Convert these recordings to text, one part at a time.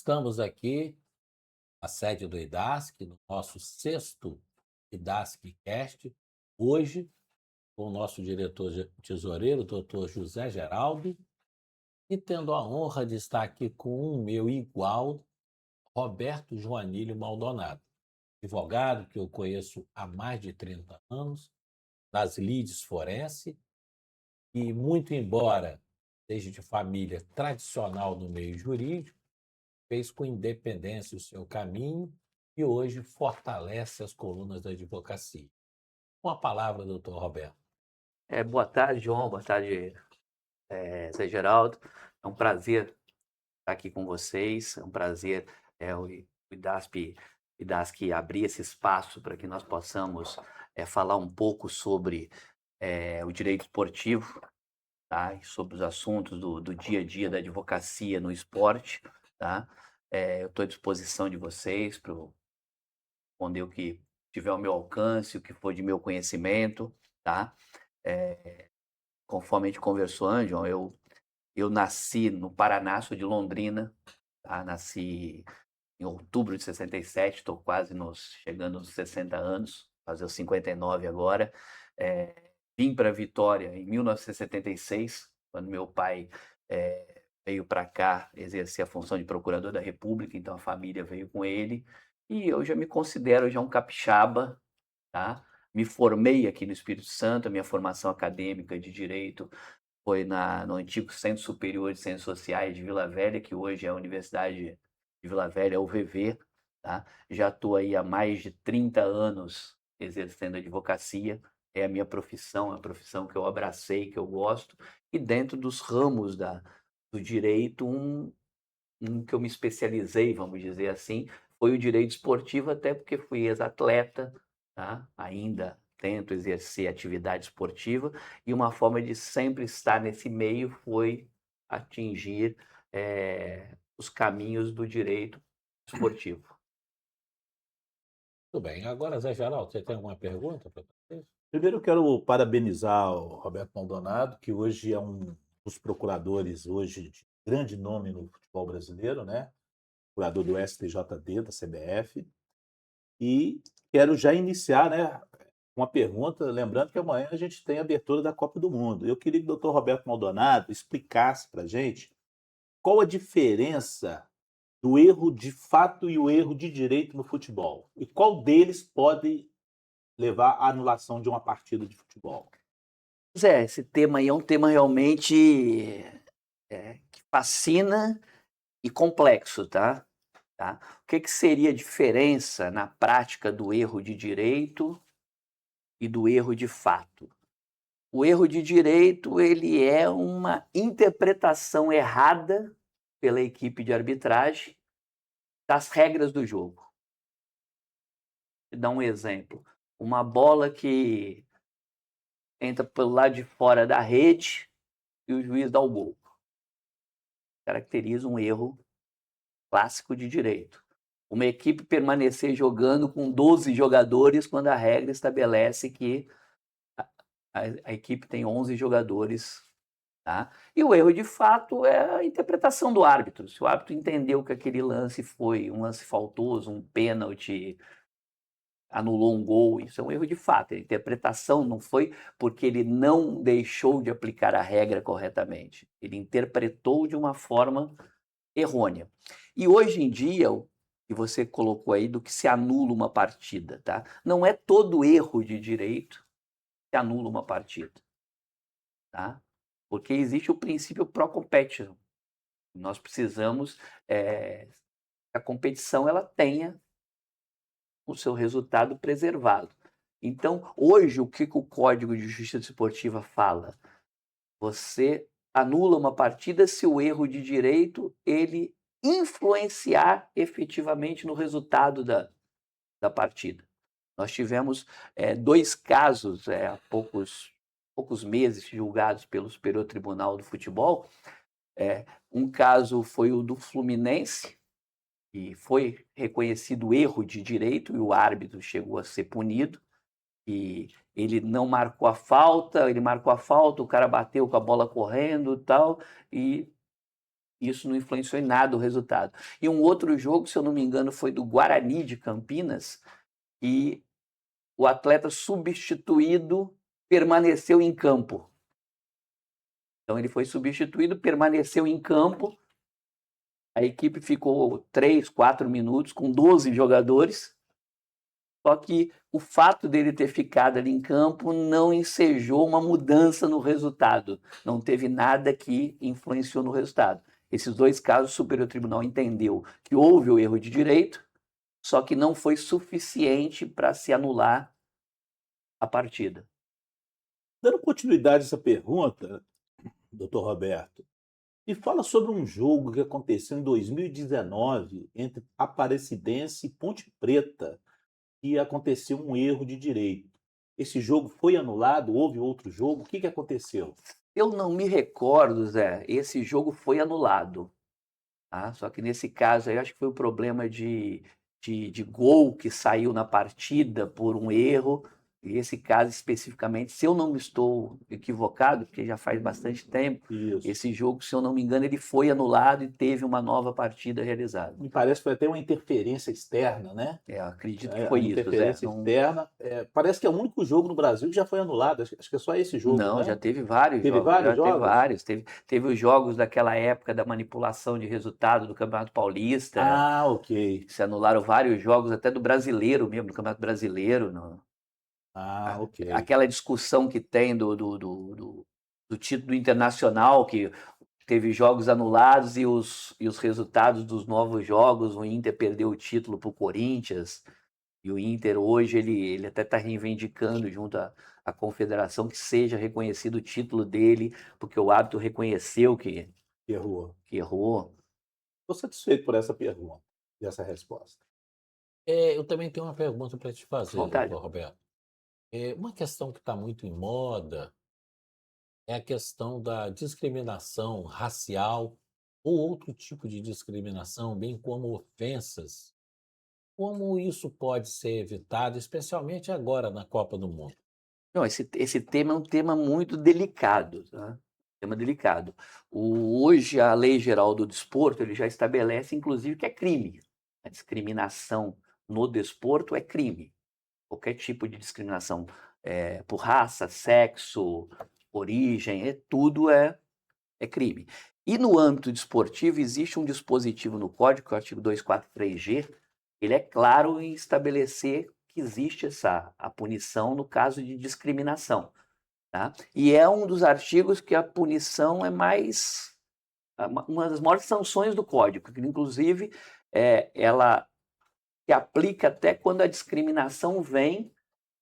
estamos aqui na sede do IDASC, no nosso sexto IDASC-Cast, hoje com o nosso diretor tesoureiro, doutor José Geraldo, e tendo a honra de estar aqui com o meu igual, Roberto Joanilho Maldonado, advogado que eu conheço há mais de 30 anos, das lides forense, e muito embora seja de família tradicional no meio jurídico, fez com independência o seu caminho e hoje fortalece as colunas da advocacia. Com a palavra, doutor Roberto. Boa tarde, João. Boa tarde, Zé Geraldo. É um prazer estar aqui com vocês. É um prazer o IDASC abrir esse espaço para que nós possamos falar um pouco sobre o direito esportivo, tá? E sobre os assuntos do dia a dia da advocacia no esporte, tá? Eu estou à disposição de vocês para responder o que tiver ao meu alcance, o que for de meu conhecimento, tá? Conforme a gente conversou, João, eu nasci no Paraná, sou de Londrina, tá? Nasci em outubro de 67, estou quase chegando nos 60 anos, fazer os 59 agora. Vim para Vitória em 1976, quando meu pai veio para cá exercer a função de procurador da República, então a família veio com ele, e eu já me considero já um capixaba, tá? Me formei aqui no Espírito Santo, a minha formação acadêmica de Direito foi no antigo Centro Superior de Ciências Sociais de Vila Velha, que hoje é a Universidade de Vila Velha, é UVV, tá? Já estou aí há mais de 30 anos exercendo advocacia, é a minha profissão, é a profissão que eu abracei, que eu gosto, e dentro dos ramos do direito, um que eu me especializei, vamos dizer assim, foi o direito esportivo, até porque fui ex-atleta, tá? Ainda tento exercer atividade esportiva, e uma forma de sempre estar nesse meio foi atingir os caminhos do direito esportivo. Tudo bem. Agora, Zé Geraldo, você tem alguma pergunta para fazer? Primeiro eu quero parabenizar o Roberto Maldonado, que hoje é um dos procuradores hoje de grande nome no futebol brasileiro, né? Procurador do STJD, da CBF. E quero já iniciar, né, uma pergunta, lembrando que amanhã a gente tem a abertura da Copa do Mundo. Eu queria que o doutor Roberto Maldonado explicasse para a gente qual a diferença do erro de fato e o erro de direito no futebol. E qual deles pode levar à anulação de uma partida de futebol. Zé, esse tema aí é um tema realmente que fascina e complexo, tá? O que seria a diferença na prática do erro de direito e do erro de fato? O erro de direito, ele é uma interpretação errada pela equipe de arbitragem das regras do jogo. Vou dar um exemplo. Uma bola que entra pelo lado de fora da rede e o juiz dá o gol. Caracteriza um erro clássico de direito. Uma equipe permanecer jogando com 12 jogadores quando a regra estabelece que a equipe tem 11 jogadores. Tá? E o erro de fato é a interpretação do árbitro. Se o árbitro entendeu que aquele lance foi um lance faltoso, um pênalti, anulou um gol, isso é um erro de fato. A interpretação não foi porque ele não deixou de aplicar a regra corretamente. Ele interpretou de uma forma errônea. E hoje em dia, o que você colocou aí do que se anula uma partida, tá? Não é todo erro de direito que anula uma partida, tá? Porque existe o princípio pro competition. Nós precisamos que a competição ela tenha o seu resultado preservado. Então, hoje, o que o Código de Justiça Desportiva fala? Você anula uma partida se o erro de direito ele influenciar efetivamente no resultado da partida. Nós tivemos 2 casos há poucos meses julgados pelo Superior Tribunal do Futebol. Um caso foi o do Fluminense, e foi reconhecido erro de direito e o árbitro chegou a ser punido. E ele não marcou a falta, ele marcou a falta, o cara bateu com a bola correndo e tal, e Isso não influenciou em nada o resultado. E um outro jogo, se eu não me engano, foi do Guarani de Campinas, e o atleta substituído permaneceu em campo. Então ele foi substituído, permaneceu em campo, a equipe ficou 3, 4 minutos com 12 jogadores, só que o fato dele ter ficado ali em campo não ensejou uma mudança no resultado, não teve nada que influenciou no resultado. Esses dois casos, o Superior Tribunal entendeu que houve o erro de direito, só que não foi suficiente para se anular a partida. Dando continuidade a essa pergunta, doutor Roberto, me fala sobre um jogo que aconteceu em 2019 entre Aparecidense e Ponte Preta, e aconteceu um erro de direito. Esse jogo foi anulado? Houve outro jogo? O que aconteceu? Eu não me recordo, Zé, esse jogo foi anulado. Tá? Só que nesse caso aí, eu acho que foi o problema de gol que saiu na partida por um erro. E esse caso especificamente, se eu não me estou equivocado, porque já faz bastante tempo, Isso. esse jogo, se eu não me engano, ele foi anulado e teve uma nova partida realizada. Me parece que foi até uma interferência externa, né? Eu acredito que Uma foi isso, Zé. interferência externa. Parece que é o único jogo no Brasil que já foi anulado. Acho que é só esse jogo, Não, né? já teve vários Teve jogos. vários Já teve jogos? vários. Teve os jogos daquela época da manipulação de resultado do Campeonato Paulista. Ah, ok. Se anularam vários jogos, até do brasileiro mesmo, do Campeonato Brasileiro. Ah, ok. Aquela discussão que tem do título internacional, que teve jogos anulados e os resultados dos novos jogos, o Inter perdeu o título para o Corinthians, e o Inter hoje ele até está reivindicando junto à confederação que seja reconhecido o título dele, porque o árbitro reconheceu que Errou. errou. Estou satisfeito por essa pergunta e essa resposta. Eu também tenho uma pergunta para te fazer, Vontade. doutor Roberto. Uma questão que está muito em moda é a questão da discriminação racial ou outro tipo de discriminação, bem como ofensas. Como isso pode ser evitado, especialmente agora na Copa do Mundo? Não, esse tema é um tema muito delicado, tá? Tema delicado. Hoje, a Lei Geral do Desporto ele já estabelece, inclusive, que é crime. A discriminação no desporto é crime. Qualquer tipo de discriminação por raça, sexo, origem, tudo é crime. E no âmbito desportivo, existe um dispositivo no Código, que é o artigo 243G, ele é claro em estabelecer que existe a punição no caso de discriminação. Tá? E é um dos artigos que a punição é uma das maiores sanções do Código, que inclusive ela se aplica até quando a discriminação vem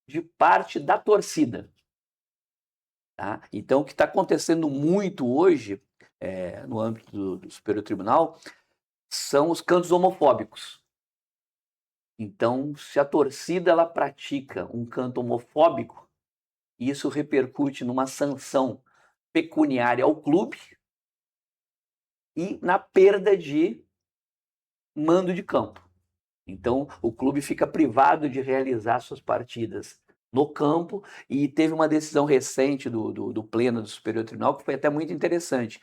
de parte da torcida. Tá? Então, o que está acontecendo muito hoje, no âmbito do Superior Tribunal, são os cantos homofóbicos. Então, se a torcida ela pratica um canto homofóbico, isso repercute numa sanção pecuniária ao clube e na perda de mando de campo. Então, o clube fica privado de realizar suas partidas no campo, e teve uma decisão recente do Pleno do Superior Tribunal que foi até muito interessante.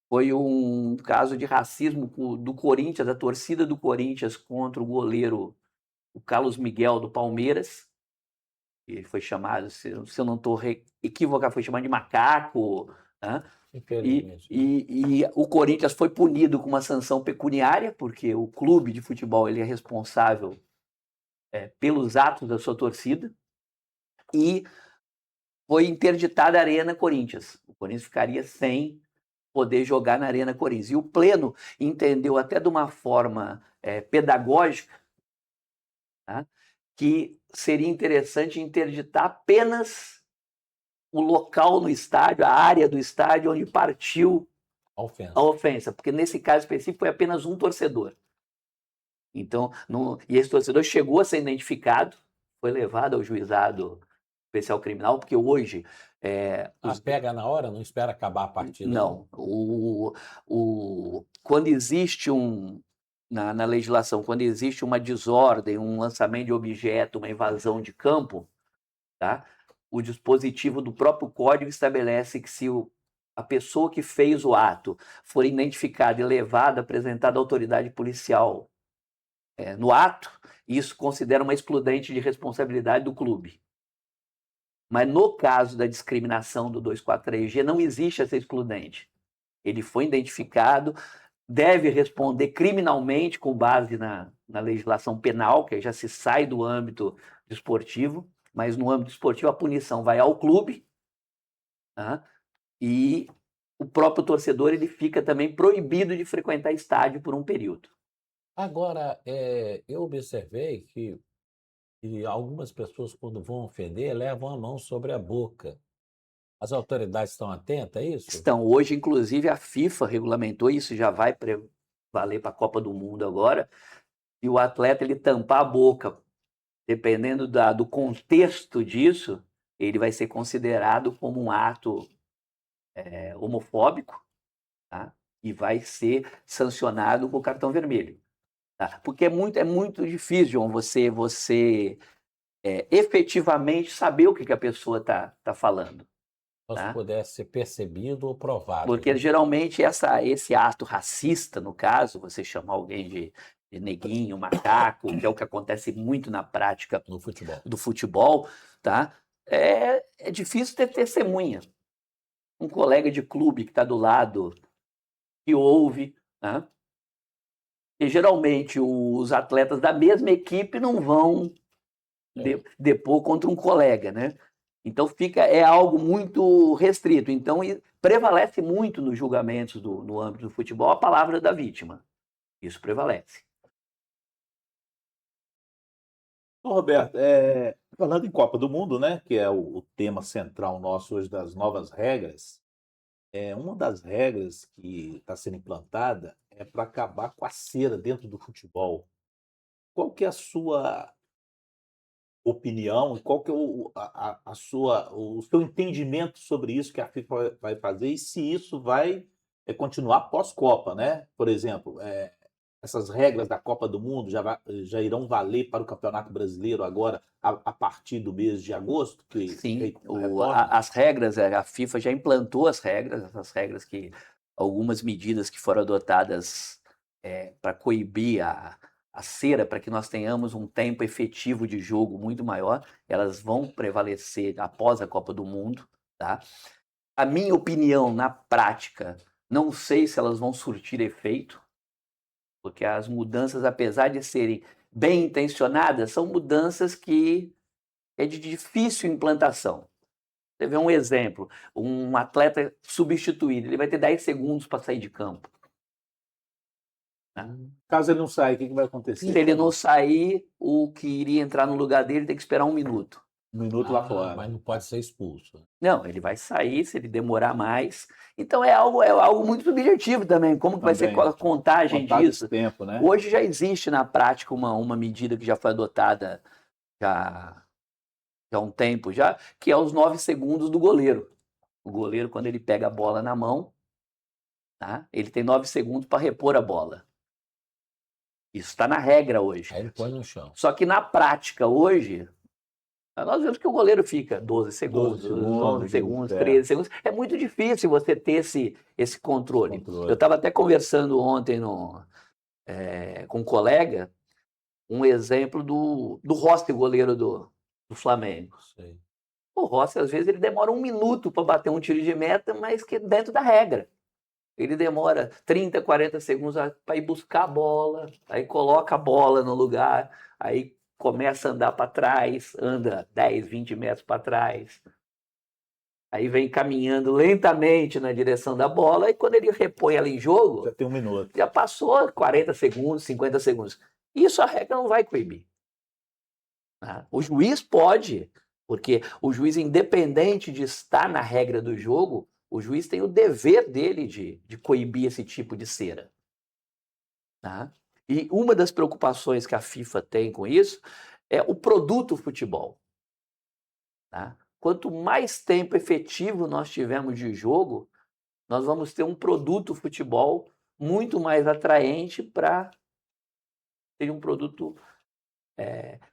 Foi um caso de racismo do Corinthians, da torcida do Corinthians contra o goleiro, o Carlos Miguel, do Palmeiras. Ele foi chamado, se eu não estou equivocado, foi chamado de macaco. Né? E o Corinthians foi punido com uma sanção pecuniária, porque o clube de futebol ele é responsável pelos atos da sua torcida, e foi interditada a Arena Corinthians. O Corinthians ficaria sem poder jogar na Arena Corinthians. E o Pleno entendeu até de uma forma pedagógica, tá? Que seria interessante interditar apenas o local no estádio, a área do estádio onde partiu a ofensa, porque nesse caso específico foi apenas um torcedor. Então, e esse torcedor chegou a ser identificado, foi levado ao juizado especial criminal, porque hoje... pega na hora, não espera acabar a partida? Não. Quando existe na legislação, quando existe uma desordem, um lançamento de objeto, uma invasão de campo, tá? O dispositivo do próprio código estabelece que se a pessoa que fez o ato for identificada e levada, apresentada à autoridade policial no ato, isso considera uma excludente de responsabilidade do clube. Mas no caso da discriminação do 243G, não existe essa excludente. Ele foi identificado, deve responder criminalmente com base na legislação penal, que já se sai do âmbito desportivo, mas no âmbito esportivo a punição vai ao clube, tá? E o próprio torcedor ele fica também proibido de frequentar estádio por um período. Agora, eu observei que algumas pessoas, quando vão ofender, levam a mão sobre a boca. As autoridades estão atentas a isso? Estão. Hoje, inclusive, a FIFA regulamentou, isso já vai valer para a Copa do Mundo agora, e o atleta ele tampar a boca, dependendo do contexto disso, ele vai ser considerado como um ato homofóbico, tá? E vai ser sancionado com cartão vermelho. Tá? Porque é muito difícil, João, você efetivamente saber o que a pessoa está falando. Só se Tá? pudesse ser percebido ou provado. Porque geralmente esse ato racista, no caso, você chamar alguém de neguinho, macaco, que é o que acontece muito na prática no futebol. do futebol, tá? É difícil ter testemunha. Um colega de clube que está do lado, que ouve, tá? E geralmente os atletas da mesma equipe não vão depor contra um colega, né? Então é algo muito restrito. Então prevalece muito nos julgamentos no âmbito do futebol a palavra da vítima. Isso prevalece. Ô, Roberto, falando em Copa do Mundo, né, que é o tema central nosso hoje das novas regras, uma das regras que está sendo implantada é para acabar com a cera dentro do futebol. Qual que é a sua opinião e qual que é o seu entendimento sobre isso que a FIFA vai fazer e se isso vai continuar pós-Copa, né? Por exemplo, essas regras da Copa do Mundo já irão valer para o Campeonato Brasileiro agora a partir do mês de agosto? Sim, as regras, a FIFA já implantou essas regras algumas medidas que foram adotadas para coibir a cera, para que nós tenhamos um tempo efetivo de jogo muito maior, elas vão prevalecer após a Copa do Mundo, tá? A minha opinião, na prática, não sei se elas vão surtir efeito, porque as mudanças, apesar de serem bem intencionadas, são mudanças que é de difícil implantação. Você vê um exemplo, um atleta substituído, ele vai ter 10 segundos para sair de campo. Caso ele não saia, o que vai acontecer? Se ele não sair, o que iria entrar no lugar dele tem que esperar 1 minuto. 1 minuto lá fora. Mas não pode ser expulso. Não, ele vai sair se ele demorar mais. Então é algo muito subjetivo também. Como que vai ser a contagem disso? Tempo, né? Hoje já existe na prática uma medida que já foi adotada já há um tempo já, que é os 9 segundos do goleiro. O goleiro, quando ele pega a bola na mão, tá? Ele tem 9 segundos para repor a bola. Isso está na regra hoje. Aí ele põe no chão. Só que na prática hoje, nós vemos que o goleiro fica 12 segundos, 11 segundos, 13 segundos. É muito difícil você ter esse controle. Eu estava até conversando ontem com um colega, um exemplo do Rossi, goleiro do Flamengo. Sei. O Rossi, às vezes, ele demora 1 minuto para bater um tiro de meta, mas que dentro da regra. Ele demora 30, 40 segundos para ir buscar a bola, aí coloca a bola no lugar, aí começa a andar para trás, anda 10, 20 metros para trás. Aí vem caminhando lentamente na direção da bola, e quando ele repõe ela em jogo, já tem 1 minuto. Já passou 40 segundos, 50 segundos. Isso a regra não vai coibir. O juiz pode, porque o juiz, independente de estar na regra do jogo, o juiz tem o dever dele de coibir esse tipo de cera. Tá? E uma das preocupações que a FIFA tem com isso é o produto futebol. Tá? Quanto mais tempo efetivo nós tivermos de jogo, nós vamos ter um produto futebol muito mais atraente para ter um produto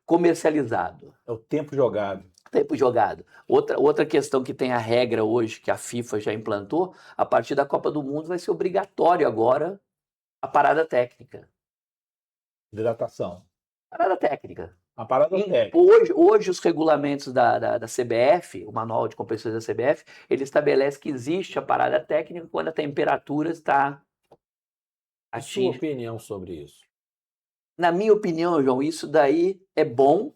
comercializado. É o tempo jogado. tempo jogado. Outra questão que tem a regra hoje, que a FIFA já implantou, a partir da Copa do Mundo vai ser obrigatório agora a parada técnica. Hidratação. Parada técnica. A parada técnica. Hoje os regulamentos da CBF, o manual de competições da CBF, ele estabelece que existe a parada técnica quando a temperatura está A sua opinião sobre isso? Na minha opinião, João, isso daí é bom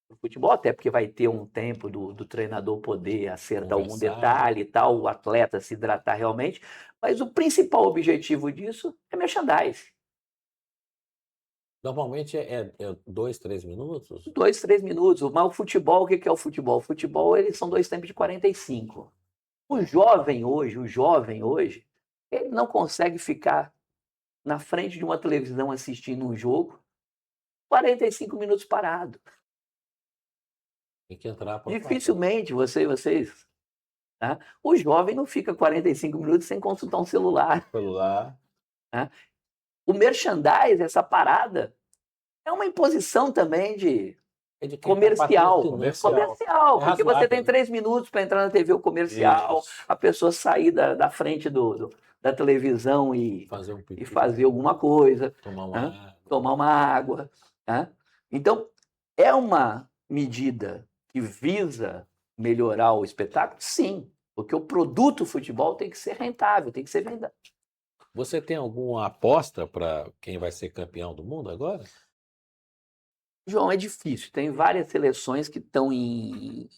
para o futebol, até porque vai ter um tempo do treinador poder acertar algum Conversar. detalhe e tal, o atleta se hidratar realmente, mas o principal objetivo disso é merchandising. Normalmente é 2, 3 minutos? 2, 3 minutos. Mas o futebol, o que é o futebol? O futebol, eles são 2 tempos de 45. O jovem hoje, ele não consegue ficar na frente de uma televisão assistindo um jogo 45 minutos parado. Tem que entrar para Dificilmente vocês... Tá? O jovem não fica 45 minutos sem consultar um celular. Tá? O merchandising, essa parada, é uma imposição também de comercial. Comercial, porque você tem 3 minutos para entrar na TV o comercial, a pessoa sair da frente da televisão e fazer alguma coisa, tomar uma água. Tá? Então, é uma medida que visa melhorar o espetáculo? Sim, porque o produto futebol tem que ser rentável, tem que ser vendido. Você tem alguma aposta para quem vai ser campeão do mundo agora? João, é difícil. Tem várias seleções que estão em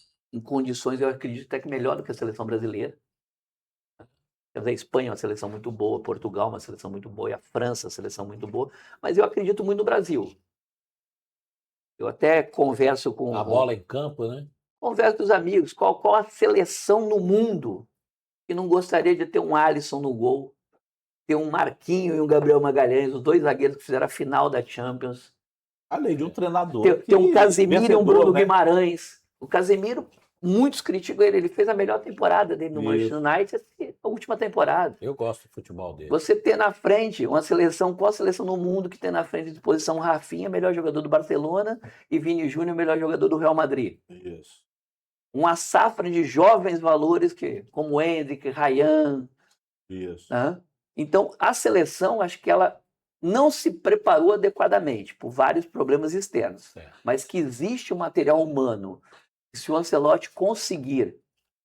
condições, eu acredito, até que melhor do que a seleção brasileira. A Espanha é uma seleção muito boa, Portugal é uma seleção muito boa, e a França é uma seleção muito boa, mas eu acredito muito no Brasil. Eu até converso com... A bola em campo, né? Converso com os amigos, qual a seleção no mundo que não gostaria de ter um Alisson no gol, ter um Marquinho e um Gabriel Magalhães, os 2 zagueiros que fizeram a final da Champions. Além de um treinador. Ter um Casemiro e um Bruno né? Guimarães. O Casemiro, muitos criticam ele fez a melhor temporada dele no Manchester United, a última temporada. Eu gosto do futebol dele. Você ter na frente uma seleção, qual a seleção no mundo que tem na frente de posição Rafinha, melhor jogador do Barcelona, e Vini Júnior, melhor jogador do Real Madrid? Isso. Uma safra de jovens valores como Endrick, Ryan. Isso. Né? Então, a seleção, acho que ela não se preparou adequadamente por vários problemas externos, mas que existe um material humano. Se o Ancelotti conseguir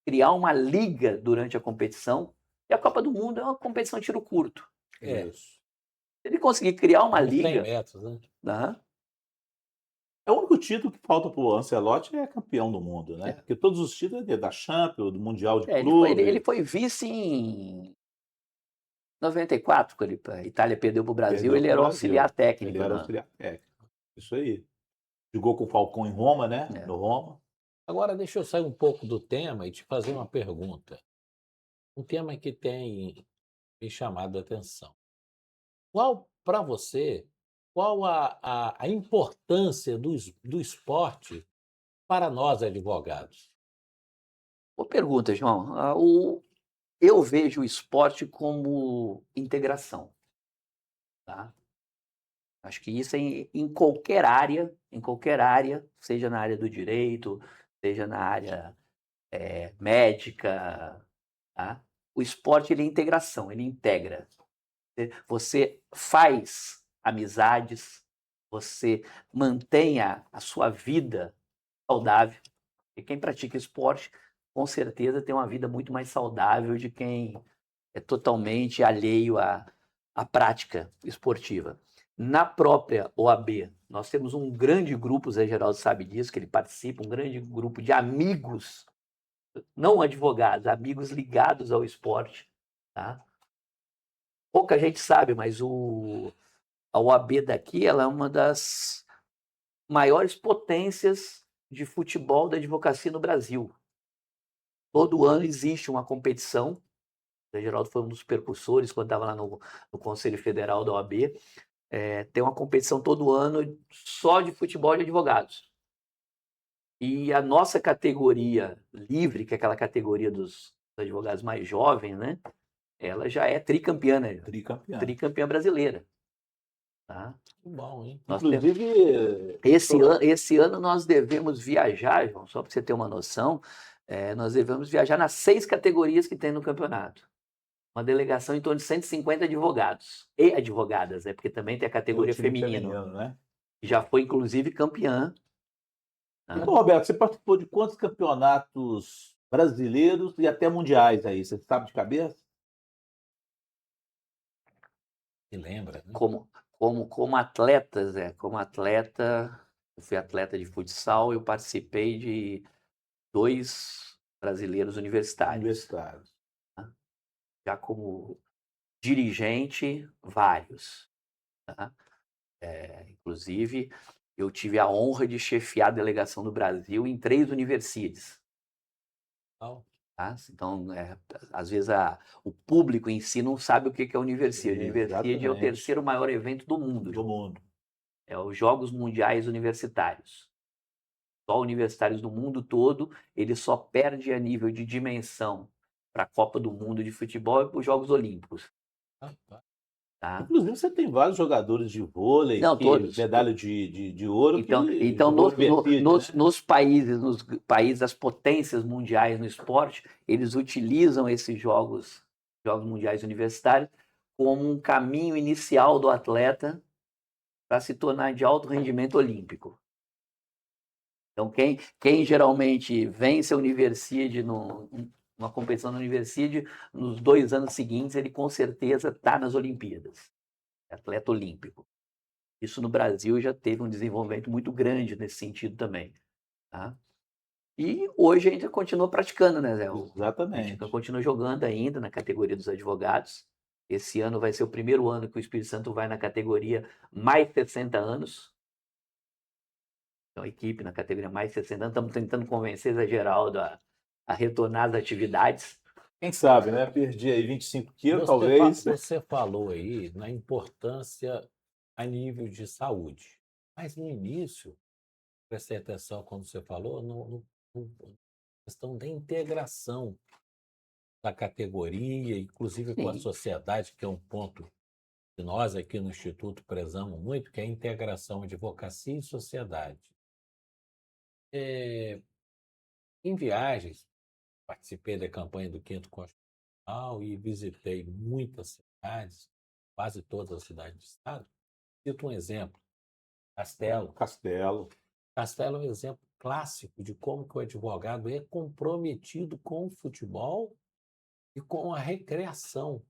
criar uma liga durante a competição, e a Copa do Mundo é uma competição de tiro curto. Isso. Se ele conseguir criar uma liga... 100 metros, né? É o único título que falta para o Ancelotti é campeão do mundo, né? Porque todos os títulos é da Champions, do Mundial de Clubes. Ele foi vice em 94, quando a Itália perdeu para o Brasil, ele era auxiliar técnico. Ele era auxiliar técnico. Isso aí. Jogou com o Falcão em Roma, né? No Roma. Agora, deixa eu sair um pouco do tema e te fazer uma pergunta. Um tema que tem me chamado a atenção. Para você, qual a importância do esporte para nós advogados? Boa pergunta, João. Eu vejo o esporte como integração. Tá? Acho que isso é em qualquer área, seja na área do direito, seja na área médica. Tá? O esporte ele é integração, ele integra. Você faz amizades, você mantém a sua vida saudável. E quem pratica esporte, com certeza, tem uma vida muito mais saudável de quem é totalmente alheio à prática esportiva. Na própria OAB, nós temos um grande grupo, o Zé Geraldo sabe disso, que ele participa, um grande grupo de amigos, não advogados, amigos ligados ao esporte. Tá? Pouca gente sabe, mas a OAB daqui ela é uma das maiores potências de futebol da advocacia no Brasil. Todo ano existe uma competição. O Geraldo foi um dos percussores quando estava lá no Conselho Federal da OAB. Tem uma competição todo ano só de futebol de advogados. E a nossa categoria livre, que é aquela categoria dos advogados mais jovens, né? Ela já é tricampeã, né? Tricampeã. Tricampeã brasileira. Tá? Que bom, hein? Nós temos- Inclusive, Esse ano nós devemos viajar, João, só para você ter uma noção, nós devemos viajar nas 6 categorias que tem no campeonato. Uma delegação em torno de 150 advogados e advogadas, porque também tem a o categoria time feminino, feminino, né? que já foi inclusive campeã. Tá? Então, Roberto, você participou de quantos campeonatos brasileiros e até mundiais aí? Você sabe de cabeça? Se lembra, né? Como atletas, como atleta, eu fui atleta de futsal, eu participei de 2 brasileiros universitários. Universitários. Já como dirigente, vários. Tá? Inclusive, eu tive a honra de chefiar a delegação do Brasil em 3 universidades. Tal. Tá? Então, às vezes o público em si não sabe o que é a universidade. A universidade é o Exatamente. terceiro maior evento do mundo. Do mundo. É os Jogos Mundiais Universitários. Só universitários do mundo todo, ele só perde a nível de dimensão para a Copa do Mundo de futebol e para os Jogos Olímpicos. Rapaz, Tá? Inclusive, você tem vários jogadores de vôlei, Não, todos. medalha de ouro. Então, que então jogou universidade, né? nos países, das potências mundiais no esporte, eles utilizam esses Jogos Mundiais Universitários como um caminho inicial do atleta para se tornar de alto rendimento olímpico. Então, quem geralmente vence a universidade numa competição na universidade, nos 2 anos seguintes, ele com certeza está nas Olimpíadas. É atleta olímpico. Isso no Brasil já teve um desenvolvimento muito grande nesse sentido também. Tá? E hoje a gente continua praticando, né, Zé? A Exatamente. gente continua jogando ainda na categoria dos advogados. Esse ano vai ser o primeiro ano que o Espírito Santo vai na categoria mais 60 anos. Então, a equipe na categoria mais 60 anos. Estamos tentando convencer Zé Geraldo a retornar às atividades. Quem sabe, né? Perdi aí 25 quilos, Você talvez. Você falou aí na importância a nível de saúde. Mas no início, prestei atenção quando você falou, na questão da integração da categoria, inclusive com a Sim. sociedade, que é um ponto que nós aqui no Instituto prezamos muito, que é a integração de advocacia e sociedade. Em viagens, participei da campanha do 5º Constitucional e visitei muitas cidades, quase todas as cidades do estado. Cito um exemplo, Castelo. Castelo. Castelo é um exemplo clássico de como que o advogado é comprometido com o futebol e com a recreação.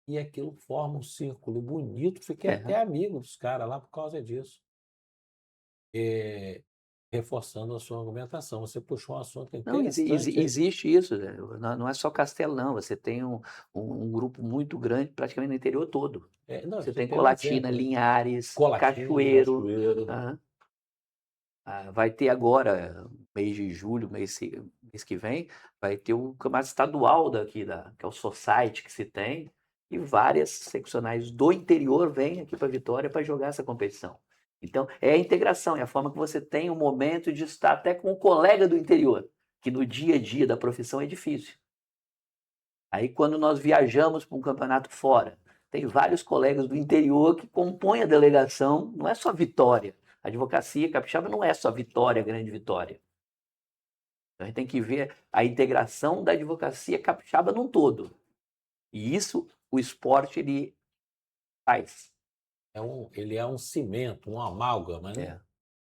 E aquilo forma um círculo bonito. Fiquei até amigo dos caras lá por causa disso. Reforçando a sua argumentação. Você puxou um assunto Não, interessante. existe isso, Zé. Não é só Castelo, não. Você tem um grupo muito grande, praticamente no interior todo. Não, Você tem um Colatina, exemplo. Linhares, Colatina, Cachoeiro. Cachoeiro. Vai ter agora, mês de julho, mês que vem, vai ter o campeonato estadual daqui, que é o Society que se tem, e várias seccionais do interior vêm aqui para Vitória para jogar essa competição. Então, é a integração, é a forma que você tem o momento de estar até com o colega do interior, que no dia a dia da profissão é difícil. Aí, quando nós viajamos para um campeonato fora, tem vários colegas do interior que compõem a delegação, não é só Vitória. A advocacia capixaba não é só Vitória, Grande Vitória. Então, a gente tem que ver a integração da advocacia capixaba num todo. E isso o esporte ele faz. Ele é um cimento, um amálgama, né? É.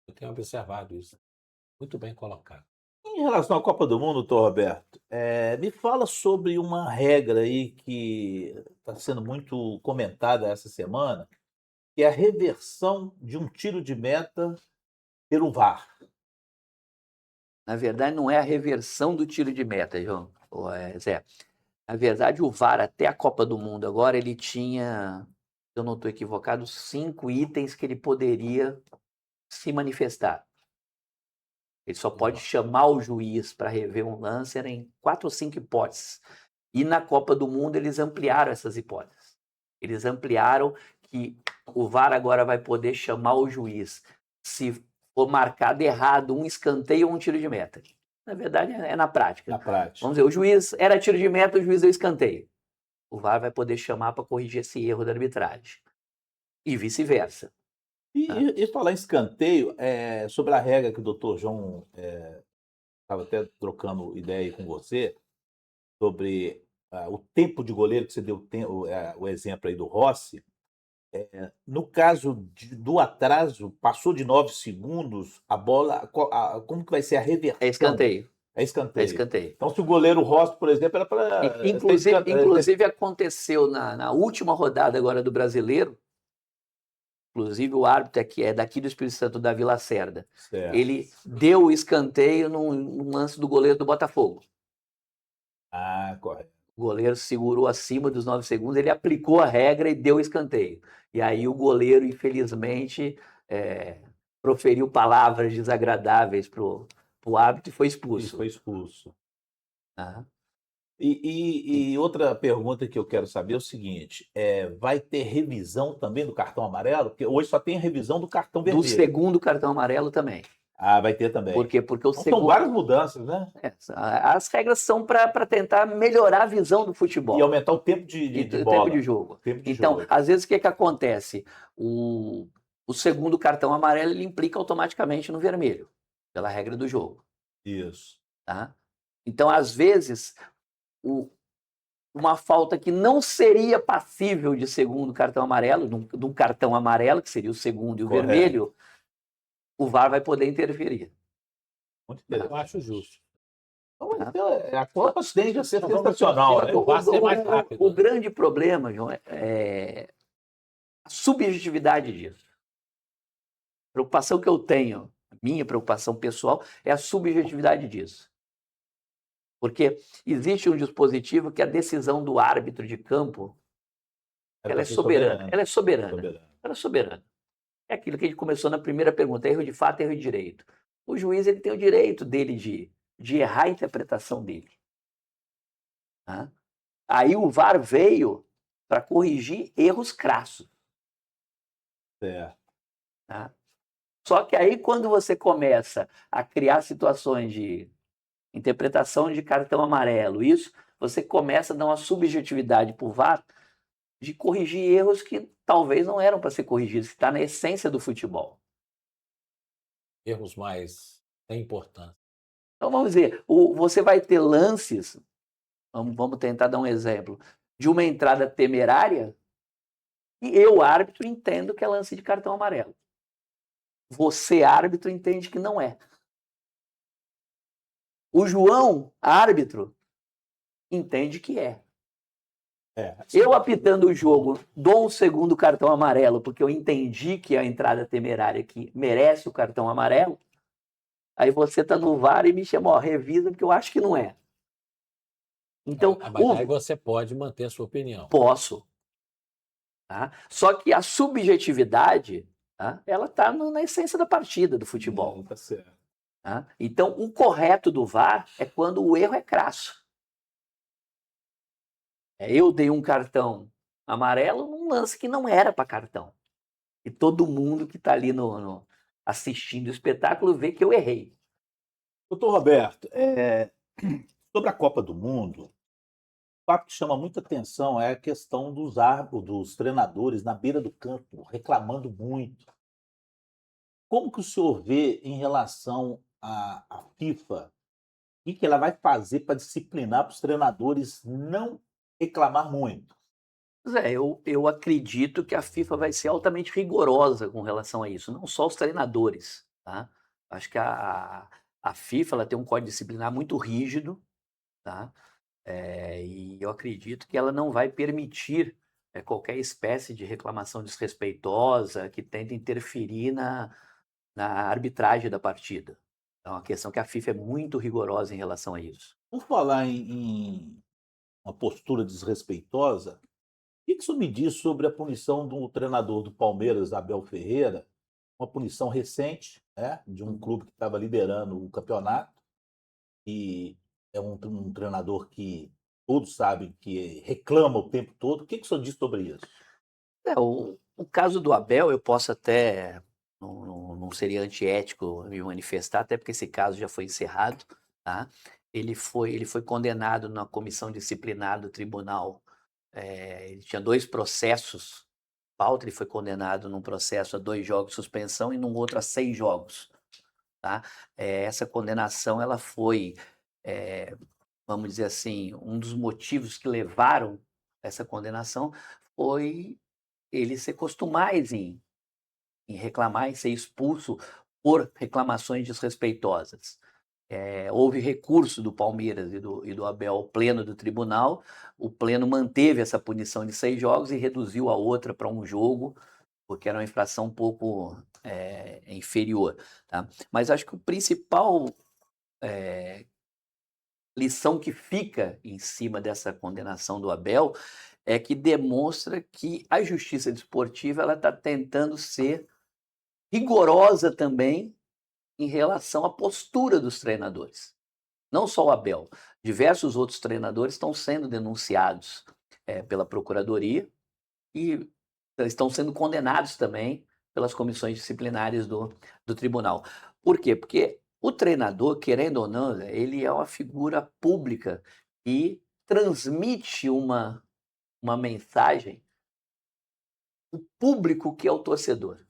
Eu tenho observado isso. Muito bem colocado. Em relação à Copa do Mundo, doutor Roberto, me fala sobre uma regra aí que está sendo muito comentada essa semana, que é a reversão de um tiro de meta pelo VAR. Na verdade, não é a reversão do tiro de meta, João, Zé. Na verdade, o VAR, até a Copa do Mundo agora, ele tinha, se eu não estou equivocado, 5 itens que ele poderia se manifestar. Ele só pode chamar o juiz para rever um lance em 4 ou 5 hipóteses. E na Copa do Mundo eles ampliaram essas hipóteses. Eles ampliaram que o VAR agora vai poder chamar o juiz se for marcado errado um escanteio ou um tiro de meta. Na verdade, é na prática. Na prática. Vamos dizer, o juiz era tiro de meta, o juiz deu escanteio. O VAR vai poder chamar para corrigir esse erro da arbitragem. e vice-versa. E falar em escanteio, sobre a regra que o doutor João estava até trocando ideia aí com você, sobre o tempo de goleiro, que você deu o exemplo aí do Rossi. No caso do atraso, passou de 9 segundos, a bola, como que vai ser a reversão? É escanteio. É É escanteio. escanteio. Então, se o goleiro Rossi, por exemplo, era para Inclusive aconteceu na última rodada agora do Brasileiro, inclusive o árbitro que é daqui do Espírito Santo, da Vila Cerda, ele deu o escanteio num lance do goleiro do Botafogo. Correto. O goleiro segurou acima dos 9 segundos, ele aplicou a regra e deu o escanteio. E aí o goleiro, infelizmente, proferiu palavras desagradáveis pro árbitro e foi E expulso. foi expulso. Ah. E outra pergunta que eu quero saber é o seguinte: vai ter revisão também do cartão amarelo? Porque hoje só tem revisão do cartão Do vermelho. segundo cartão amarelo também. Vai ter também. Por quê? Porque o Então, segundo... são várias mudanças, né? As regras são para tentar melhorar a visão do futebol. E aumentar o tempo de bola. Tempo de jogo. Tempo de Então, jogo. às vezes, o que acontece? O segundo cartão amarelo ele implica automaticamente no vermelho, pela regra do jogo. Isso. Tá? Então, às vezes, uma falta que não seria passível de segundo cartão amarelo, de um cartão amarelo, que seria o segundo e o Correto. vermelho, o VAR vai poder interferir. Muito Eu interessante. acho justo. Então, a Copa tende a ser sensacional, né? Vai ser mais rápido, O né? grande problema, João, é a subjetividade disso. A preocupação que eu tenho, a minha preocupação pessoal, é a subjetividade disso. Porque existe um dispositivo que a decisão do árbitro de campo, ela é soberana. Ela é soberana. Ela é soberana. É aquilo que a gente começou na primeira pergunta, erro de fato, erro de direito. O juiz ele tem o direito dele de errar a interpretação dele. Tá? Aí o VAR veio para corrigir erros crassos. Tá? Só que aí quando você começa a criar situações de interpretação de cartão amarelo, isso, você começa a dar uma subjetividade para o VAR de corrigir erros que talvez não eram para ser corrigidos, que está na essência do futebol. Erros mais sem importância. Então vamos dizer, você vai ter lances, vamos tentar dar um exemplo, de uma entrada temerária, e eu, árbitro, entendo que é lance de cartão amarelo. Você, árbitro, entende que não é. O João, árbitro, entende que é. Eu apitando o jogo, dou um segundo cartão amarelo, porque eu entendi que é a entrada temerária que merece o cartão amarelo. Aí você está no VAR e me chama, revisa, porque eu acho que não é. Então, Mas aí você pode manter a sua opinião. Posso. Tá? Só que a subjetividade, tá? Ela está na essência da partida do futebol. Tá certo. Tá? Então, o correto do VAR é quando o erro é crasso. Eu dei um cartão amarelo num lance que não era para cartão. E todo mundo que está ali assistindo o espetáculo vê que eu errei. Doutor Roberto, sobre a Copa do Mundo, o fato que chama muita atenção é a questão dos treinadores na beira do campo, reclamando muito. Como que o senhor vê em relação à FIFA? O que ela vai fazer para disciplinar para os treinadores não reclamar muito? Eu acredito que a FIFA vai ser altamente rigorosa com relação a isso, não só os treinadores. Tá? Acho que a FIFA ela tem um código disciplinar muito rígido, tá? E eu acredito que ela não vai permitir qualquer espécie de reclamação desrespeitosa que tente interferir na arbitragem da partida. É uma questão que a FIFA é muito rigorosa em relação a isso. Por falar em uma postura desrespeitosa, o que o senhor me diz sobre a punição do treinador do Palmeiras, Abel Ferreira, uma punição recente, né, de um clube que estava liderando o campeonato, e é um treinador que todos sabem que reclama o tempo todo. O que o senhor diz sobre isso? O caso do Abel, eu posso até, não seria antiético me manifestar, até porque esse caso já foi encerrado. Tá? Ele foi condenado na comissão disciplinar do tribunal. Ele tinha 2 processos pauta, ele foi condenado num processo a 2 jogos de suspensão e num outro a 6 jogos, tá. Essa condenação ela foi, vamos dizer assim, um dos motivos que levaram essa condenação foi ele se costumar em reclamar e ser expulso por reclamações desrespeitosas. Houve recurso do Palmeiras e do Abel ao pleno do tribunal, o pleno manteve essa punição de 6 jogos e reduziu a outra para 1 jogo, porque era uma infração um pouco inferior. Tá? Mas acho que o principal lição que fica em cima dessa condenação do Abel é que demonstra que a justiça desportiva está tentando ser rigorosa também em relação à postura dos treinadores. Não só o Abel, diversos outros treinadores estão sendo denunciados pela Procuradoria e estão sendo condenados também pelas comissões disciplinares do tribunal. Por quê? Porque o treinador, querendo ou não, ele é uma figura pública e transmite uma mensagem o público que é o torcedor.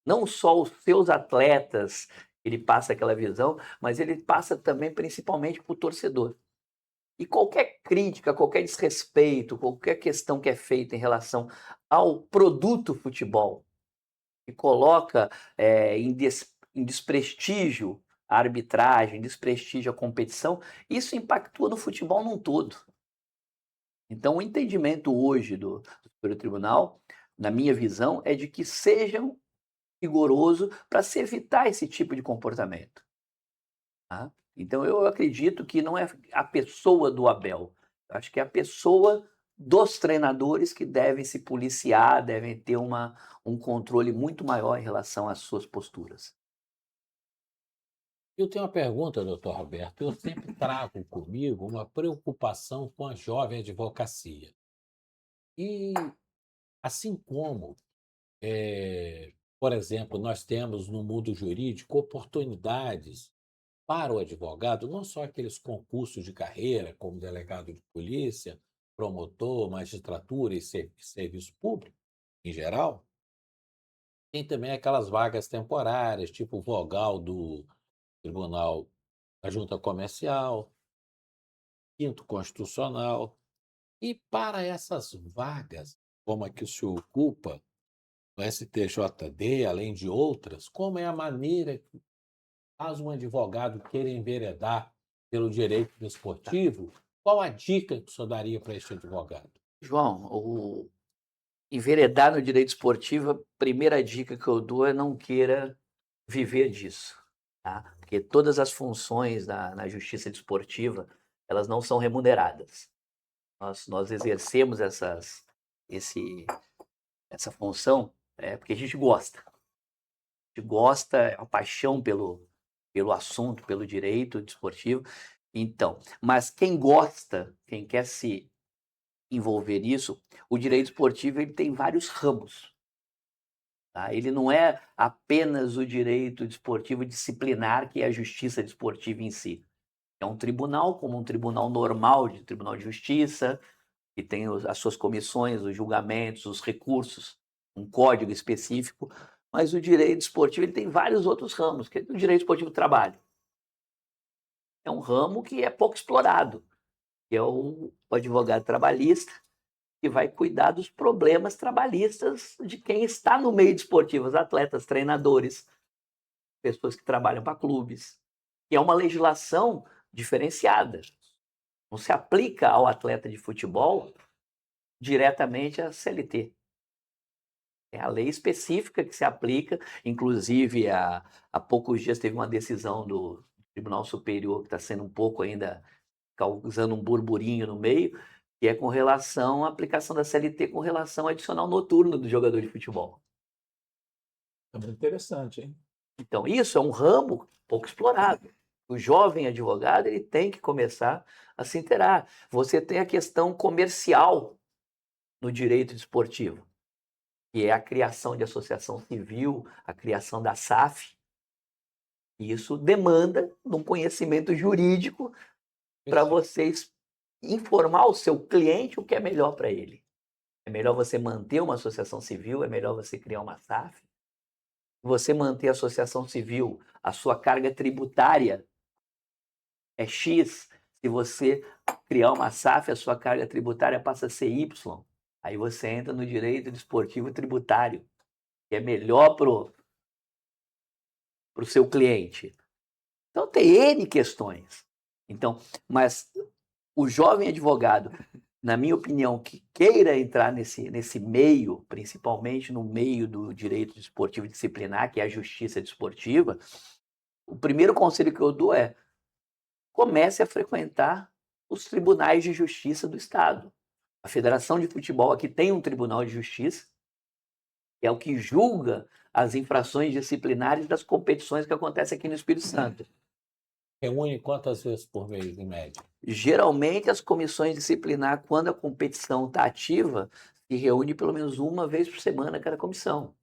Não só os seus atletas, ele passa aquela visão, mas ele passa também principalmente para o torcedor. E qualquer crítica, qualquer desrespeito, qualquer questão que é feita em relação ao produto futebol, que coloca em desprestígio a arbitragem, desprestígio a competição, isso impactua no futebol num todo. Então, o entendimento hoje do Superior Tribunal, na minha visão, é de que sejam rigoroso para se evitar esse tipo de comportamento. Tá? Então, eu acredito que não é a pessoa do Abel, eu acho que é a pessoa dos treinadores que devem se policiar, devem ter um controle muito maior em relação às suas posturas. Eu tenho uma pergunta, doutor Roberto. Eu sempre trago comigo uma preocupação com a jovem advocacia. E, assim como, por exemplo, nós temos no mundo jurídico oportunidades para o advogado, não só aqueles concursos de carreira, como delegado de polícia, promotor, magistratura e serviço público, em geral, tem também aquelas vagas temporárias, tipo vogal do Tribunal da Junta Comercial, quinto constitucional. E para essas vagas, como a que o senhor ocupa, no STJD, além de outras, como é a maneira que caso um advogado queira enveredar pelo direito desportivo, qual a dica que o senhor daria para este advogado? João, enveredar no direito esportivo, a primeira dica que eu dou é não queira viver disso, tá? Porque todas as funções na justiça desportiva, elas não são remuneradas. Nós exercemos essa função porque a gente gosta. A gente gosta, é uma paixão pelo assunto, pelo direito desportivo. Então, mas quem gosta, quem quer se envolver nisso, o direito esportivo ele tem vários ramos. Tá? Ele não é apenas o direito desportivo disciplinar, que é a justiça desportiva em si. É um tribunal, como um tribunal normal, de tribunal de justiça, que tem as suas comissões, os julgamentos, os recursos, um código específico, mas o direito esportivo ele tem vários outros ramos, que é o direito esportivo do trabalho. É um ramo que é pouco explorado, que é o advogado trabalhista, que vai cuidar dos problemas trabalhistas de quem está no meio desportivo, os atletas, treinadores, pessoas que trabalham para clubes. E é uma legislação diferenciada. Não se aplica ao atleta de futebol diretamente à CLT. É a lei específica que se aplica, inclusive há poucos dias teve uma decisão do Tribunal Superior que está sendo um pouco ainda causando um burburinho no meio, que é com relação à aplicação da CLT com relação ao adicional noturno do jogador de futebol. É muito interessante, hein? Então, isso é um ramo pouco explorado. O jovem advogado ele tem que começar a se inteirar. Você tem a questão comercial no direito desportivo, que é a criação de associação civil, a criação da SAF. Isso demanda um conhecimento jurídico para vocês informar o seu cliente o que é melhor para ele. É melhor você manter uma associação civil, é melhor você criar uma SAF. Você manter a associação civil, a sua carga tributária é X. Se você criar uma SAF, a sua carga tributária passa a ser Y. Aí você entra no direito desportivo tributário, que é melhor para o seu cliente. Então tem N questões. Então, mas o jovem advogado, na minha opinião, que queira entrar nesse meio, principalmente no meio do direito desportivo disciplinar, que é a justiça desportiva, o primeiro conselho que eu dou é: comece a frequentar os tribunais de justiça do Estado. A Federação de Futebol aqui tem um tribunal de justiça, que é o que julga as infrações disciplinares das competições que acontecem aqui no Espírito Santo. Reúne quantas vezes por mês, em média? Geralmente, as comissões disciplinares, quando a competição está ativa, se reúne pelo menos uma vez por semana cada comissão.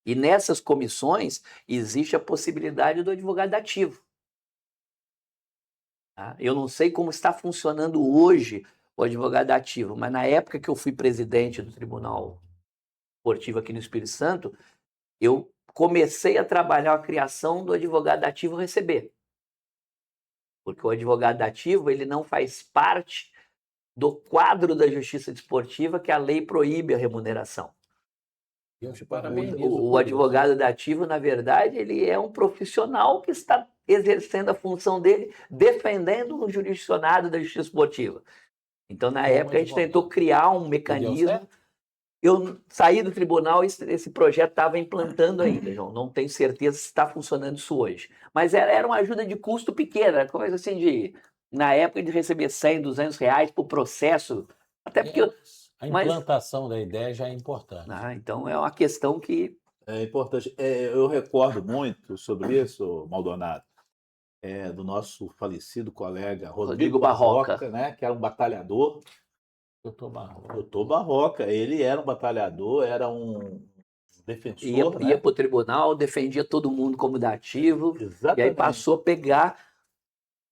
E nessas comissões, existe a possibilidade do advogado ativo. Tá? Eu não sei como está funcionando hoje o advogado ativo, mas na época que eu fui presidente do Tribunal Esportivo aqui no Espírito Santo, eu comecei a trabalhar a criação do advogado ativo receber. Porque o advogado ativo, ele não faz parte do quadro da justiça desportiva, que a lei proíbe a remuneração. Eu te parabenizo O por advogado ativo, na verdade, ele é um profissional que está exercendo a função dele, defendendo um jurisdicionado da justiça esportiva. Então, na época, a gente tentou criar um mecanismo. Eu saí do tribunal e esse projeto estava implantando ainda, João. Não tenho certeza se está funcionando isso hoje. Mas era uma ajuda de custo pequena, coisa assim na época, de receber 100, 200 reais por processo. Até porque... A implantação da ideia já é importante. Então, é uma questão que... É importante. Eu recordo muito sobre isso, Maldonado, do nosso falecido colega Rodrigo Barroca, né, que era um batalhador. Doutor Barroca, ele era um batalhador, era um defensor. Ia para o tribunal, defendia todo mundo como dativo. Exatamente. E aí passou a pegar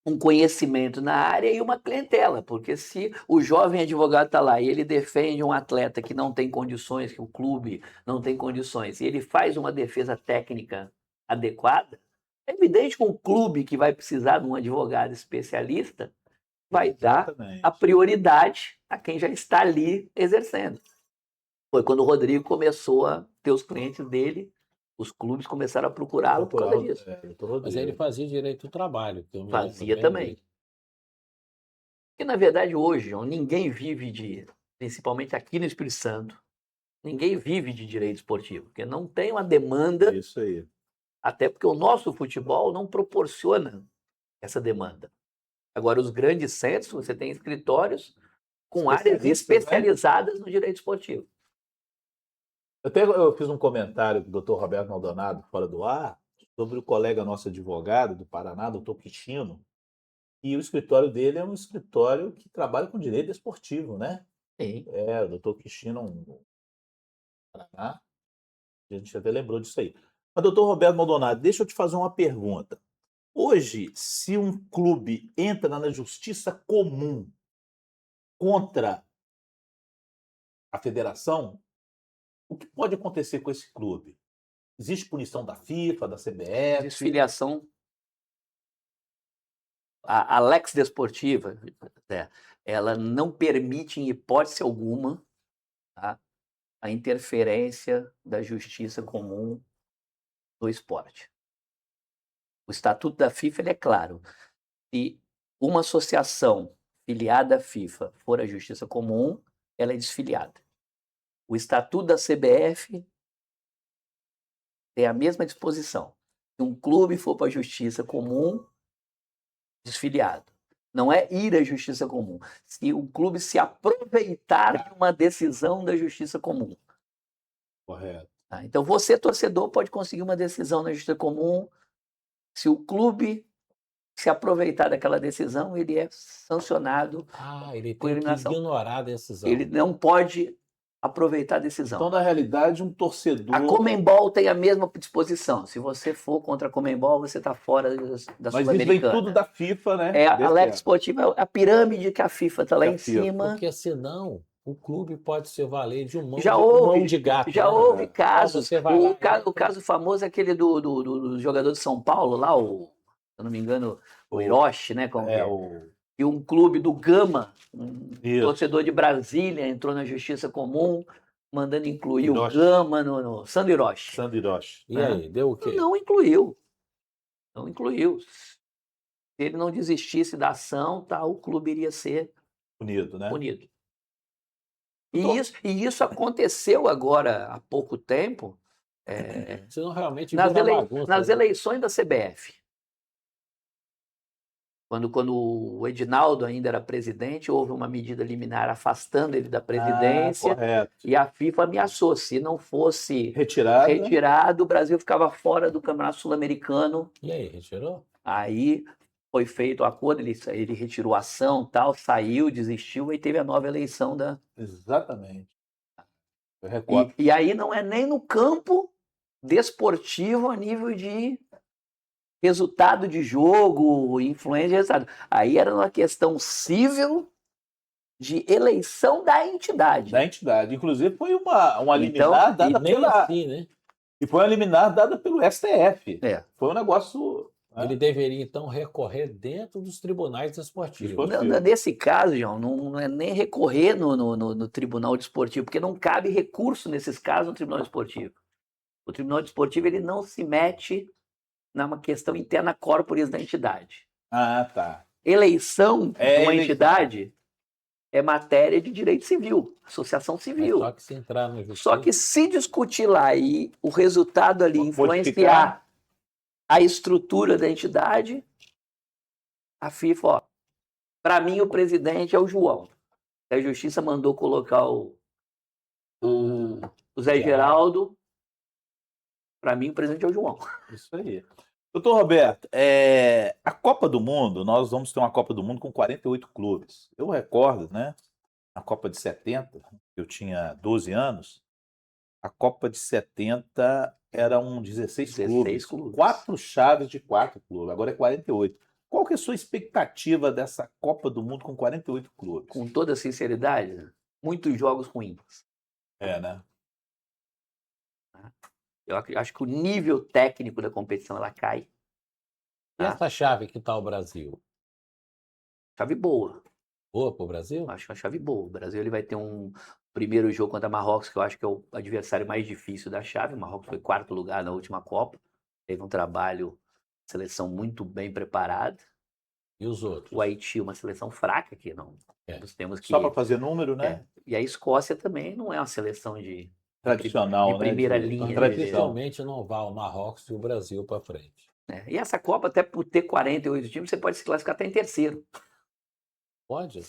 um conhecimento na área e uma clientela, porque se o jovem advogado está lá e ele defende um atleta que não tem condições, que o clube não tem condições, e ele faz uma defesa técnica adequada, é evidente que um clube que vai precisar de um advogado especialista vai dar a prioridade a quem já está ali exercendo. Foi quando o Rodrigo começou a ter os clientes dele, os clubes começaram a procurá-lo por causa disso. Mas ele fazia direito do trabalho. Que eu me fazia também. Porque, na verdade, hoje, João, ninguém vive principalmente aqui no Espírito Santo, ninguém vive de direito esportivo, porque não tem uma demanda. Isso aí. Até porque o nosso futebol não proporciona essa demanda. Agora, os grandes centros, você tem escritórios com áreas especializadas no direito esportivo. Eu fiz um comentário com o doutor Roberto Maldonado, fora do ar, sobre o colega nosso advogado do Paraná, doutor Quintino, e o escritório dele é um escritório que trabalha com direito esportivo, né? Sim. O doutor Quintino, no Paraná, a gente até lembrou disso aí. Mas, doutor Roberto Maldonado, deixa eu te fazer uma pergunta. Hoje, se um clube entra na justiça comum contra a federação, o que pode acontecer com esse clube? Existe punição da FIFA, da CBF? Desfiliação. A Lex Desportiva, ela não permite, em hipótese alguma, tá, a interferência da justiça comum no esporte. O Estatuto da FIFA ele é claro. Se uma associação filiada à FIFA for a justiça comum, ela é desfiliada. O Estatuto da CBF tem a mesma disposição. Se um clube for para a justiça comum, desfiliado. Não é ir à justiça comum. Se o clube se aproveitar de uma decisão da justiça comum. Correto. Tá? Então, você, torcedor, pode conseguir uma decisão na justiça comum. Se o clube se aproveitar daquela decisão, ele é sancionado. Ele tem que ignorar a decisão. Ele não pode aproveitar a decisão. Então, na realidade, um torcedor... A Conmebol tem a mesma disposição. Se você for contra a Conmebol, você está fora da Sul-Americana. Mas isso vem tudo da FIFA, né? A Lex Esportiva é a pirâmide que a FIFA está lá em cima. Porque senão o clube pode se valer de Já mão houve, de gato. já né? houve Então, casos. você vai lá, O caso famoso é aquele do jogador de São Paulo, lá, se eu não me engano, o O- Hiroshi, né? Como que é? o... E um clube do Gama, um Isso. torcedor de Brasília, entrou na Justiça Comum, mandando incluir o Hiroshi. Gama no Sandro Hiroshi. Sandro Hiroshi. E aí, deu o quê? Não incluiu. Não incluiu. Se ele não desistisse da ação, tá, o clube iria ser Unido, né? punido. Então- E isso aconteceu agora há pouco tempo, Senão realmente nas, vira bagunça. nas né? eleições da CBF. Quando o Edinaldo ainda era presidente, houve uma medida liminar afastando ele da presidência correto. e a FIFA ameaçou, se não fosse Retirada. retirado, o Brasil ficava fora do Campeonato Sul-Americano. E aí, retirou? Aí foi feito o acordo, ele retirou a ação, tal, saiu, desistiu, e teve a nova eleição da. Exatamente. Eu recordo. E aí não é nem no campo desportivo a nível de resultado de jogo, influência de resultado. Aí era uma questão civil de eleição da entidade. Da entidade. Inclusive, foi uma Então, liminar E dada nem pela. assim, né? E foi uma liminar dada pelo STF. É. Foi um negócio. né? Ele deveria, então, recorrer dentro dos tribunais esportivos. Esportivo. Nesse caso, João, não é nem recorrer no Tribunal Desportivo, porque não cabe recurso nesses casos no Tribunal Desportivo. O Tribunal Desportivo ele não se mete numa questão interna corporis da entidade. Ah, tá. Eleição É de uma eleição. entidade é matéria de direito civil, associação Mas civil. só que se entrar no justiça... Só que se discutir lá e o resultado ali Modificar. influenciar a estrutura da entidade, a FIFA, ó, para mim o presidente é o João. A Justiça mandou colocar o Zé Geraldo, para mim o presidente é o João. Isso aí. Doutor Roberto, a Copa do Mundo, nós vamos ter uma Copa do Mundo com 48 clubes. Eu recordo, né? A Copa de 70, eu tinha 12 anos, a Copa de 70 eram 16 clubes, 4 chaves de 4 clubes, agora é 48. Qual que é a sua expectativa dessa Copa do Mundo com 48 clubes? Com toda sinceridade, muitos jogos ruins. Né? Eu acho que o nível técnico da competição ela cai. E essa chave que está o Brasil? Chave boa. Boa para o Brasil? Acho que é uma chave boa. O Brasil ele vai ter um primeiro jogo contra Marrocos, que eu acho que é o adversário mais difícil da chave. O Marrocos foi 4º lugar na última Copa. Teve um trabalho, seleção muito bem preparada. E os outros? O Haiti, uma seleção fraca que não. Nós temos que. Só para fazer número, né? E a Escócia também não é uma seleção de Tradicional, de primeira né? linha. Tradicionalmente não vai o Marrocos e o Brasil para frente. E essa Copa, até por ter 48 times, você pode se classificar até em terceiro. Pode?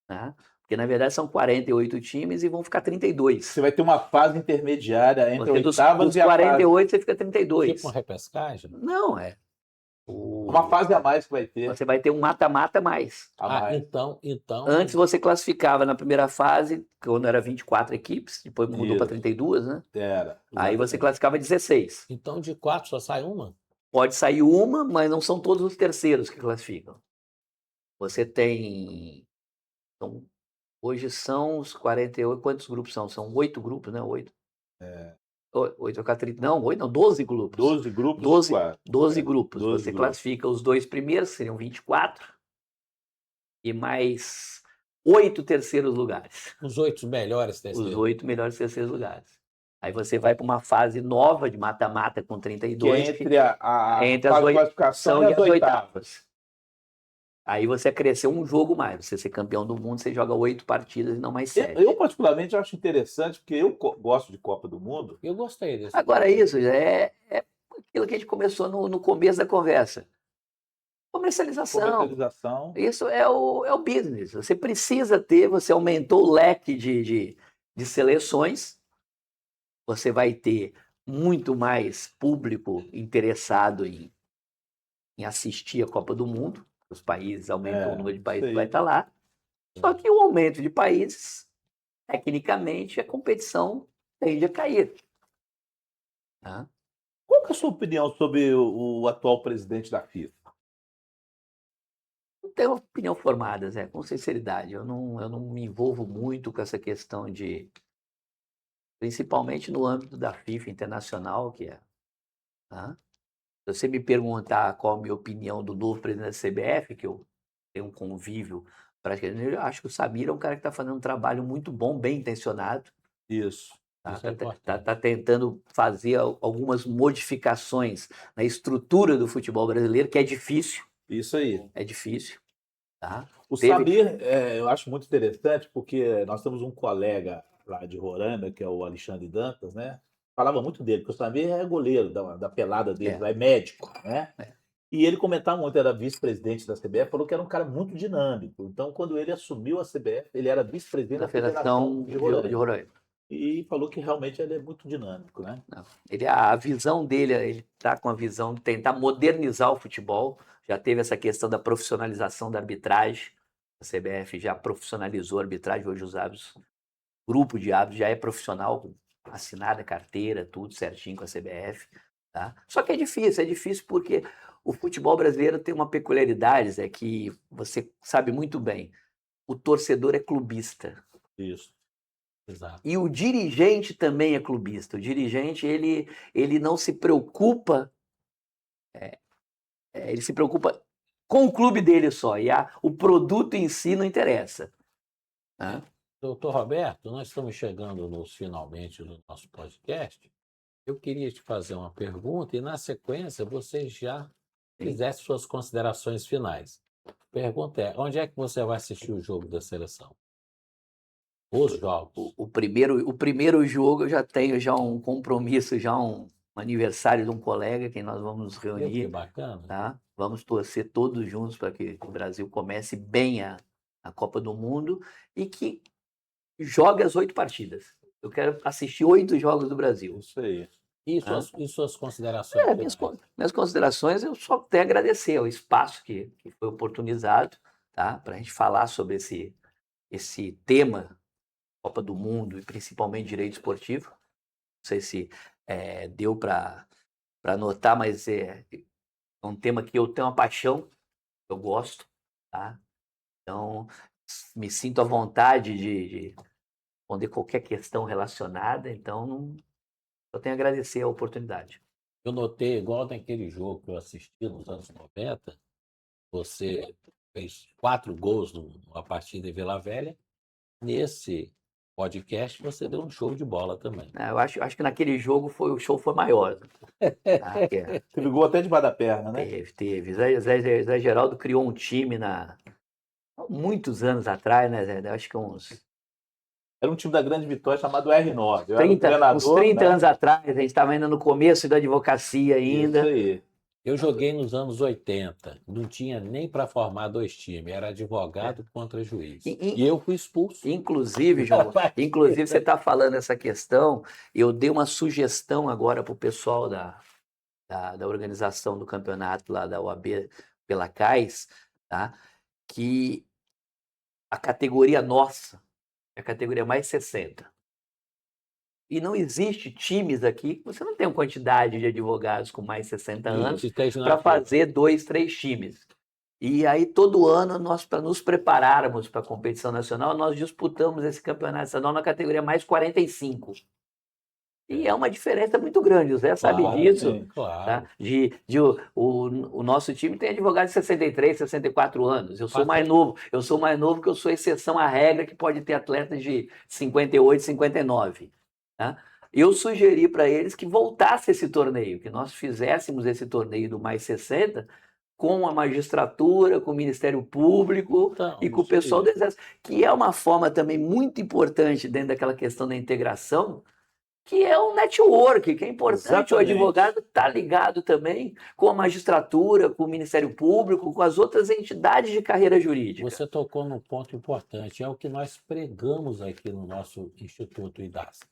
Né? Porque, na verdade, são 48 times e vão ficar 32. Você vai ter uma fase intermediária entre Dos oitavas e a 48, você fica 32. Tipo uma repescagem? Não, uma fase a mais que vai ter. Você vai ter um mata-mata mais. Então... Antes você classificava na primeira fase, quando era 24 equipes, depois mudou para 32, né? Era. Aí você classificava 16. Então de 4 só sai uma? Pode sair uma, mas não são todos os terceiros que classificam. Você tem... Hoje são os 48... Quantos grupos são? São 8 grupos, né? 8. 8 ou 30... Não, 8 não, 12 grupos. 12 grupos. 12 grupos. 12 você grupos. classifica os 2 primeiros, que seriam 24. E mais 8 terceiros lugares. Os 8 melhores terceiros. Os 8 melhores terceiros lugares. Aí você vai para uma fase nova de mata-mata com 32. Que é entre as classificação e as oitavas. Aí você cresceu um jogo mais. Você ser campeão do mundo, você joga 8 partidas e não mais 7. Eu particularmente, acho interessante, porque eu gosto de Copa do Mundo. Eu gostei desse. Agora, isso é aquilo que a gente começou no começo da conversa. Comercialização. Isso é o business. Você precisa ter, você aumentou o leque de seleções, você vai ter muito mais público interessado em assistir a Copa do Mundo. Os países aumentam o número de países que vai estar lá. Só que o aumento de países, tecnicamente, a competição tende a cair. Qual que é a sua opinião sobre o atual presidente da FIFA? tenho opinião formada, Zé, com sinceridade. Eu não me envolvo muito com essa questão de, principalmente no âmbito da FIFA internacional, que é. Tá? Se você me perguntar qual a minha opinião do novo presidente da CBF, que eu tenho um convívio praticamente, eu acho que o Samir é um cara que está fazendo um trabalho muito bom, bem intencionado. Isso. Tá, Isso é importante. tá tentando fazer algumas modificações na estrutura do futebol brasileiro, que é difícil, Isso aí. tá? O Teve- Samir, eu acho muito interessante, porque nós temos um colega lá de Roraima, que é o Alexandre Dantas, né? Falava muito dele, porque o Samir é goleiro da pelada deles, É. é médico, né? É. E ele comentava muito, era vice-presidente da CBF, falou que era um cara muito dinâmico. Então, quando ele assumiu a CBF, ele era vice-presidente Da da Federação Federação de de Roraima. Roraima. E falou que realmente ele é muito dinâmico, né? Não. A visão dele, ele está com a visão de tentar modernizar o futebol. Já teve essa questão da profissionalização da arbitragem. A CBF já profissionalizou a arbitragem, hoje os árbitros, o grupo de árbitros já é profissional, com assinada carteira, tudo certinho com a CBF. Tá? Só que é difícil porque o futebol brasileiro tem uma peculiaridade, é que você sabe muito bem, o torcedor é clubista. Isso. Exato. E o dirigente também é clubista. O dirigente, ele não se preocupa, ele se preocupa com o clube dele só. E o produto em si não interessa. Né? Doutor Roberto, nós estamos chegando nos finalmente do nosso podcast. Eu queria te fazer uma pergunta e, na sequência, você já fizesse suas considerações finais. A pergunta é, onde é que você vai assistir o jogo da seleção? Os jogos. O primeiro jogo eu já tenho já um compromisso, já um aniversário de um colega que nós vamos nos Que reunir. bacana. Tá? Vamos torcer todos juntos para que o Brasil comece bem a Copa do Mundo e que jogue as 8 partidas. Eu quero assistir 8 jogos do Brasil. Isso aí. E suas considerações finais? Minhas considerações, eu só tenho a agradecer o espaço que foi oportunizado, tá? Para a gente falar sobre esse tema, Copa do Mundo e principalmente direito esportivo. Não sei se deu para notar, mas é um tema que eu tenho uma paixão, eu gosto, tá? Então, me sinto à vontade de responder qualquer questão relacionada, então eu tenho a agradecer a oportunidade. Eu notei, igual naquele jogo que eu assisti nos anos 90, você fez 4 gols numa partida em Vila Velha. Nesse podcast, você deu um show de bola também. Eu acho que naquele jogo o show foi maior. Tá? Teve gol até debaixo da perna, né? Teve. Zé Geraldo criou um time há muitos anos atrás, né, Zé? Acho que Era um time da Grande Vitória chamado R9. Eu era o 30, treinador, uns 30 né? anos atrás, a gente estava ainda no começo da advocacia ainda. Isso aí. Eu joguei nos anos 80, não tinha nem para formar 2 times, era advogado contra juiz. E eu fui expulso. Inclusive, João, você está falando essa questão, eu dei uma sugestão agora para o pessoal da organização do campeonato lá da OAB pela CAIS, tá? Que a categoria nossa é a categoria mais 60. E não existe times aqui, você não tem uma quantidade de advogados com mais 60 anos para fazer 2, 3 times. E aí, todo ano, nós, para nos prepararmos para a competição nacional, nós disputamos esse campeonato estadual na categoria mais 45. E é uma diferença muito grande, o Zé sabe disso. Sim, claro. Tá? O nosso time tem advogado de 63, 64 anos. Eu sou mais novo. Eu sou mais novo porque eu sou exceção à regra que pode ter atletas de 58, 59. Tá? Eu sugeri para eles que voltasse esse torneio, que nós fizéssemos esse torneio do mais 60 com a magistratura, com o Ministério Público e com o pessoal do Exército, que é uma forma também muito importante dentro daquela questão da integração, que é um network, que é importante. Exatamente. O advogado está ligado também com a magistratura, com o Ministério Público, com as outras entidades de carreira jurídica. Você tocou num ponto importante, é o que nós pregamos aqui no nosso Instituto IDASC,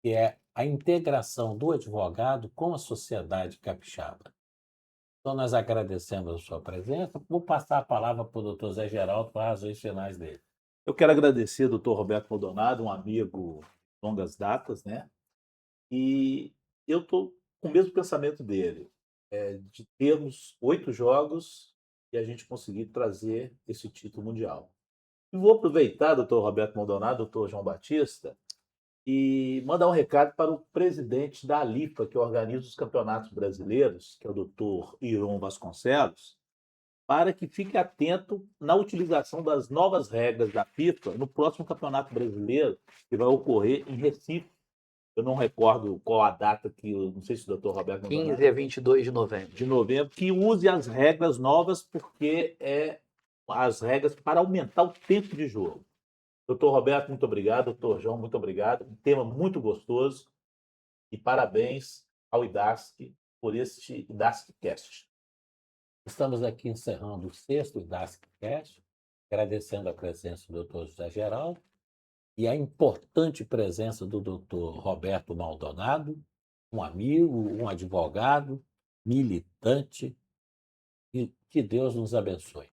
que é a integração do advogado com a sociedade capixaba. Então, nós agradecemos a sua presença. Vou passar a palavra para o doutor Zé Geraldo para as razões finais dele. Eu quero agradecer ao doutor Roberto Maldonado, um amigo de longas datas, né? E eu estou com o mesmo pensamento dele, de termos 8 jogos e a gente conseguir trazer esse título mundial. E vou aproveitar, doutor Roberto Maldonado, doutor João Batista, e mandar um recado para o presidente da ALIFA, que organiza os campeonatos brasileiros, que é o doutor Iron Vasconcelos, para que fique atento na utilização das novas regras da FIFA no próximo Campeonato Brasileiro, que vai ocorrer em Recife. Eu não recordo qual a data que, não sei se o doutor Roberto 15 a 22 de novembro. que use as regras novas, porque as regras para aumentar o tempo de jogo. Doutor Roberto, muito obrigado. Doutor João, muito obrigado. Um tema muito gostoso. E parabéns ao IDASC por este IDASCcast. Estamos aqui encerrando o 6º IDASCcast, agradecendo a presença do Dr. José Geraldo e a importante presença do Dr. Roberto Maldonado, um amigo, um advogado, militante, e que Deus nos abençoe.